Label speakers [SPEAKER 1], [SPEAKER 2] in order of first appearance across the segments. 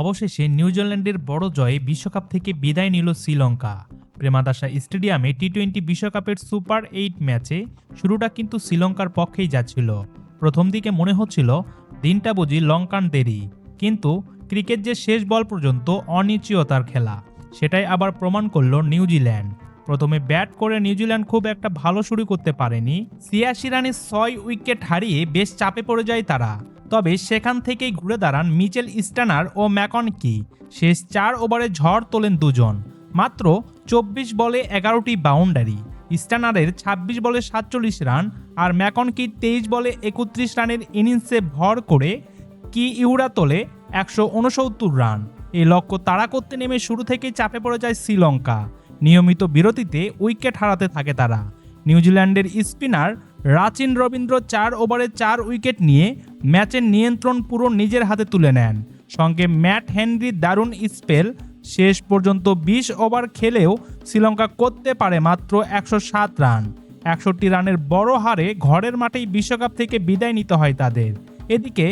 [SPEAKER 1] অবশেষে নিউজিল্যান্ডের বড় জয়ে বিশ্বকাপ থেকে বিদায় নিল শ্রীলঙ্কা। প্রেমাদাসা স্টেডিয়ামে টি-20 বিশ্বকাপের সুপার 8 ম্যাচে শুরুটা কিন্তু শ্রীলঙ্কার পক্ষেই যাচ্ছিল। প্রথম দিকে মনে হচ্ছিল দিনটা বুঝি লঙ্কানদেরই, কিন্তু ক্রিকেট যে শেষ বল পর্যন্ত অনিশ্চয়তার খেলা, সেটাই আবার প্রমাণ করল নিউজিল্যান্ড। প্রথমে ব্যাট করে নিউজিল্যান্ড খুব একটা ভালো শুরু করতে পারেনি। ৮৬ রানে ৬ উইকেট হারিয়ে বেশ চাপে পড়ে যায় তারা। তবে সেখান থেকেই ঘুরে দাঁড়ান মিচেল স্টানার ও ম্যাকনকি। শেষ ৪ ওভারে ঝড় তোলেন দুজন। মাত্র ২৪ বলে ১১টি বাউন্ডারি। স্টানারের ২৬ বলে ৪৭ রান আর ম্যাকনকির ২৩ বলে ৩১ রানের ইনিংসে ভর করে কি ইউরা তোলে ১৬৯ রান। এই লক্ষ্য তাড়া করতে নেমে শুরু থেকেই চাপে পড়ে যায় শ্রীলঙ্কা। নিয়মিত বিরতিতে উইকেট হারাতে থাকে তারা। নিউজিল্যান্ডের স্পিনার রাচিন রবীন্দ্র ৪ ওভারে ৪ উইকেট নিয়ে ম্যাচের নিয়ন্ত্রণ পুরো নিজের হাতে তুলে নেন। সঙ্গে ম্যাট হেনরির দারুণ স্পেল। শেষ পর্যন্ত ২০ ওভার খেলেও শ্রীলঙ্কা করতে পারে মাত্র ১০৭ রান। ৬১ রানের বড় হারে ঘরের মাঠেই বিশ্বকাপ থেকে বিদায় নিতে হয় তাদের। এদিকে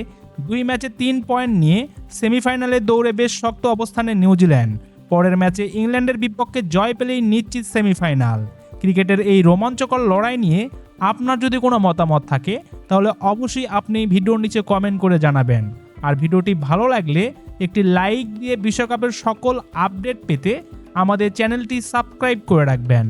[SPEAKER 1] ২ ম্যাচে ৩ পয়েন্ট নিয়ে সেমিফাইনালে দৌড়ে বেশ শক্ত অবস্থানে নিউজিল্যান্ড। পরের ম্যাচে ইংল্যান্ডের বিপক্ষে জয় পেলেই নিশ্চিত সেমিফাইনাল। ক্রিকেটের এই রোমাঞ্চকর লড়াই নিয়ে আপনার যদি কোনো মতামত থাকে তাহলে অবশ্যই আপনি ভিডিওর নিচে কমেন্ট করে জানাবেন। আর ভিডিওটি ভালো লাগলে একটি লাইক দিয়ে বিশ্বকাপের সকল আপডেট পেতে আমাদের চ্যানেলটি সাবস্ক্রাইব করে রাখবেন।